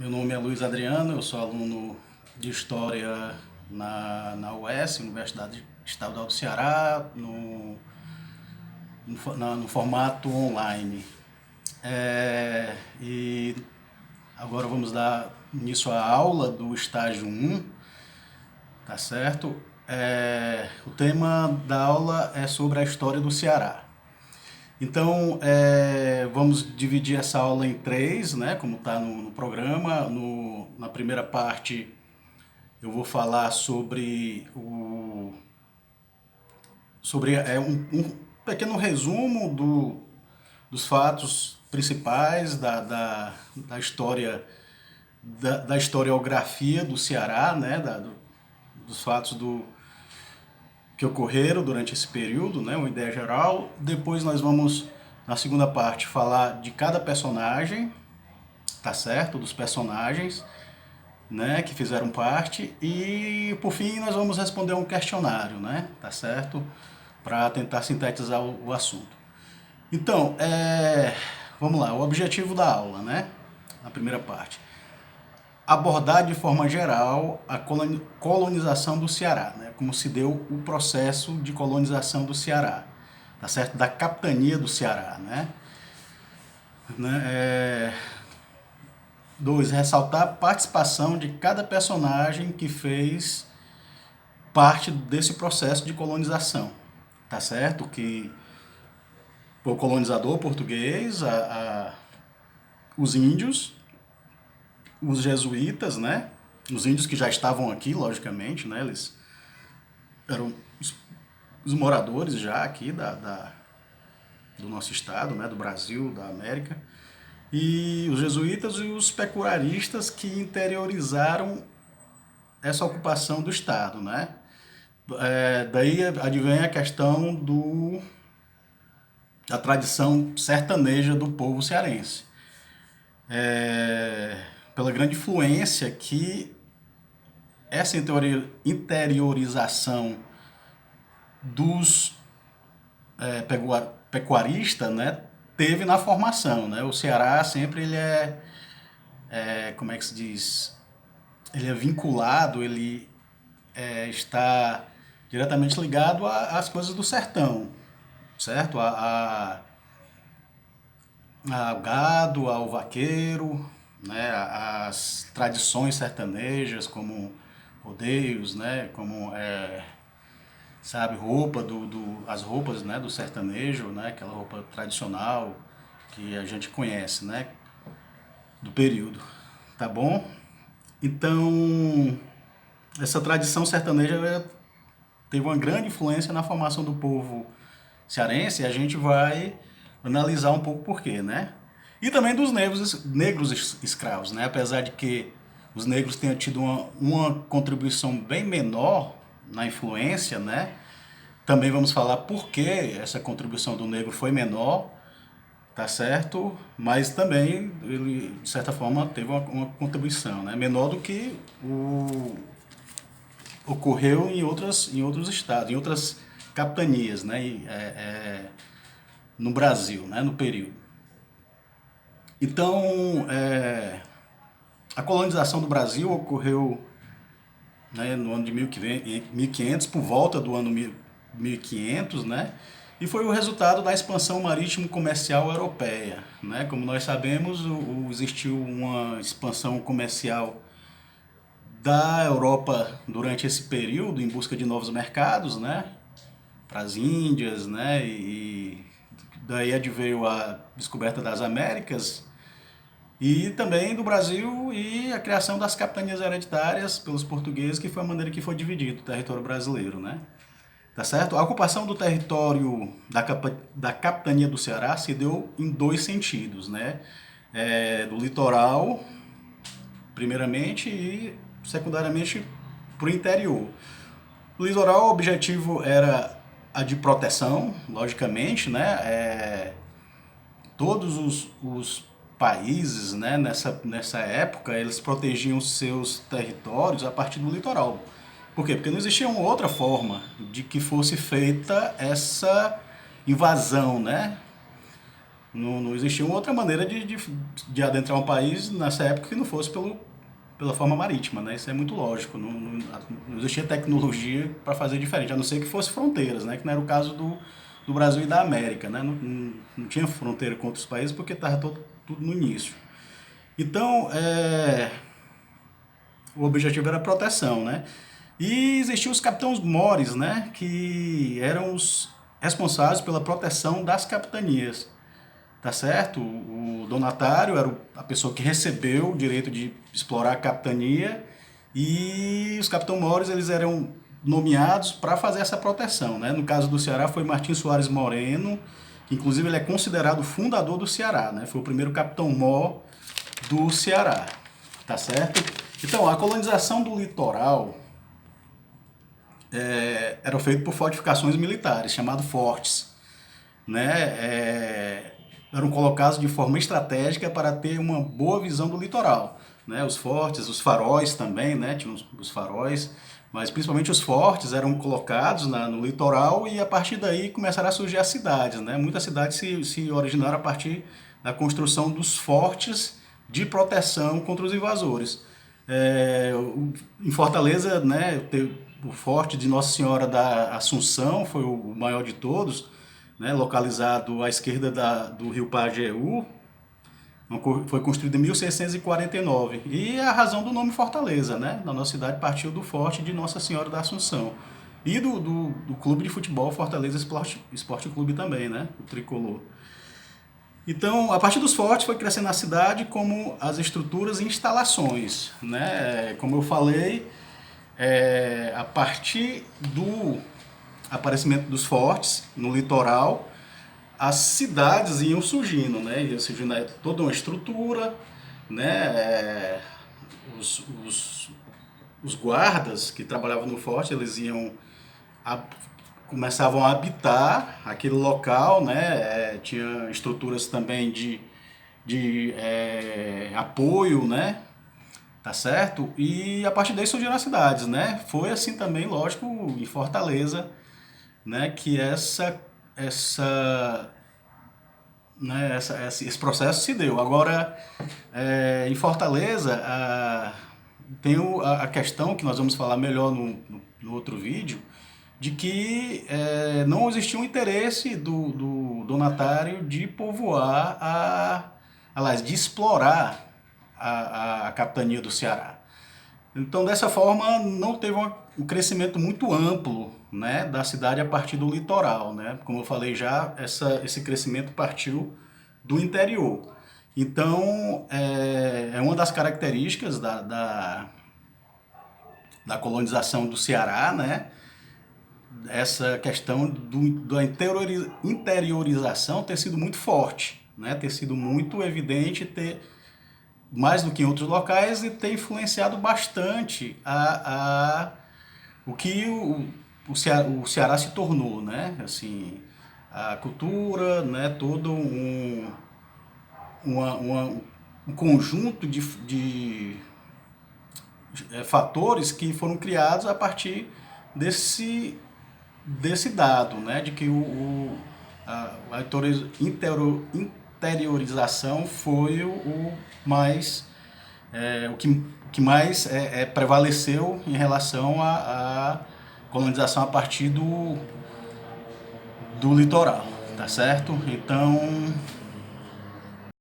Meu nome é Luiz Adriano, eu sou aluno de História na UES, Universidade Estadual do Ceará, no formato online. E agora vamos dar início à aula do estágio 1, tá certo? O tema da aula é sobre a história do Ceará. Então, vamos dividir essa aula em três, né, como está no programa. Na primeira parte, eu vou falar sobre um pequeno resumo dos fatos principais da história, da historiografia do Ceará, né, dos fatos que ocorreram durante esse período, né, uma ideia geral. Depois nós vamos, na segunda parte, falar de cada personagem, tá certo? Dos personagens, né, que fizeram parte. E, por fim, nós vamos responder um questionário, né, tá certo? Para tentar sintetizar o assunto. Então, vamos lá, o objetivo da aula, né, na primeira parte. Abordar de forma geral a colonização do Ceará, né? Como se deu o processo de colonização do Ceará, tá certo? Da capitania do Ceará, né? Dois, ressaltar a participação de cada personagem que fez parte desse processo de colonização, tá certo? Que o colonizador português, os índios, os jesuítas, né? Os índios que já estavam aqui, logicamente, né? Eles eram os moradores já aqui do nosso estado, né? Do Brasil, da América. E os jesuítas e os pecuaristas que interiorizaram essa ocupação do estado, né? Daí advém a questão da tradição sertaneja do povo cearense. Pela grande influência que essa interiorização dos pecuaristas, né, teve na formação, né? O Ceará sempre ele como é que se diz? Ele é vinculado, ele está diretamente ligado às coisas do sertão, certo? Ao gado, ao vaqueiro, né? As tradições sertanejas como rodeios, né? Como sabe, as roupas, né, do sertanejo, né, aquela roupa tradicional que a gente conhece, né, do período, tá bom? Então, essa tradição sertaneja teve uma grande influência na formação do povo cearense e a gente vai analisar um pouco por quê, né? E também dos negros escravos, né? Apesar de que os negros tenham tido uma contribuição bem menor na influência, né? Também vamos falar por que essa contribuição do negro foi menor, tá certo? Mas também ele, de certa forma, teve uma contribuição, né? Menor do que ocorreu em outros estados, em outras capitanias, né? No Brasil, né? No período. Então, a colonização do Brasil ocorreu, né, no ano de 1500, por volta do ano 1500, né? E foi o resultado da expansão marítimo-comercial europeia, né? Como nós sabemos, existiu uma expansão comercial da Europa durante esse período em busca de novos mercados, né? Para as Índias, né? E daí adveio a descoberta das Américas e também do Brasil e a criação das capitanias hereditárias pelos portugueses, que foi a maneira que foi dividido o território brasileiro, né? Tá certo? A ocupação do território da capitania do Ceará se deu em dois sentidos, né? Do litoral, primeiramente, e secundariamente para o interior. O litoral, o objetivo era a de proteção, logicamente, né? Todos os países, né, nessa época, eles protegiam seus territórios a partir do litoral. Por quê? Porque não existia uma outra forma de que fosse feita essa invasão, né, Não existia outra maneira de adentrar um país nessa época que não fosse pela forma marítima, né? Isso é muito lógico. Não existia tecnologia para fazer diferente, a não ser que fosse fronteiras, né? Que não era o caso do Brasil e da América, né? Não tinha fronteira com outros países porque estava tudo no início. Então, o objetivo era a proteção, né? E existiam os capitães-mores, né? Que eram os responsáveis pela proteção das capitanias. Tá certo? O donatário era a pessoa que recebeu o direito de explorar a capitania e os capitão-mores eles eram nomeados para fazer essa proteção, né? No caso do Ceará foi Martim Soares Moreno, que inclusive ele é considerado o fundador do Ceará, né? Foi o primeiro capitão-mor do Ceará, tá certo? Então, a colonização do litoral era feita por fortificações militares, chamadas fortes, né? Eram colocados de forma estratégica para ter uma boa visão do litoral, né? Os fortes, os faróis também, né? Tinham os faróis, mas principalmente os fortes eram colocados no litoral e a partir daí começaram a surgir as cidades, né? Muitas cidades se originaram a partir da construção dos fortes de proteção contra os invasores. Em Fortaleza, né? O forte de Nossa Senhora da Assunção foi o maior de todos, né, localizado à esquerda do rio Pajeú, foi construído em 1649. E a razão do nome Fortaleza, né, na nossa cidade partiu do forte de Nossa Senhora da Assunção. E do clube de futebol Fortaleza Esporte Clube também, né, o tricolor. Então, a partir dos fortes foi crescendo a cidade como as estruturas e instalações, né? Como eu falei, a partir do aparecimento dos fortes no litoral, as cidades iam surgindo, né? Ia surgindo toda uma estrutura, né? Os guardas que trabalhavam no forte, eles começavam a habitar aquele local, né? Tinha estruturas também de apoio, né? Tá certo? E a partir daí surgiram as cidades, né? Foi assim também, lógico, em Fortaleza, né, que esse processo se deu. Agora, em Fortaleza, tem a questão que nós vamos falar melhor no outro vídeo, de que não existia um interesse do donatário de povoar, aliás, de explorar a capitania do Ceará. Então, dessa forma, não teve um crescimento muito amplo, né, da cidade a partir do litoral, né? Como eu falei já, esse crescimento partiu do interior. Então, é uma das características da colonização do Ceará, né? Essa questão da interiorização ter sido muito forte, né? Ter sido muito evidente, ter mais do que em outros locais, e ter influenciado bastante o que o Ceará se tornou, né? Assim, a cultura, né? Todo um conjunto de fatores que foram criados a partir desse dado, né? De que a interiorização foi o mais o que mais prevaleceu em relação à colonização a partir do litoral, tá certo? Então,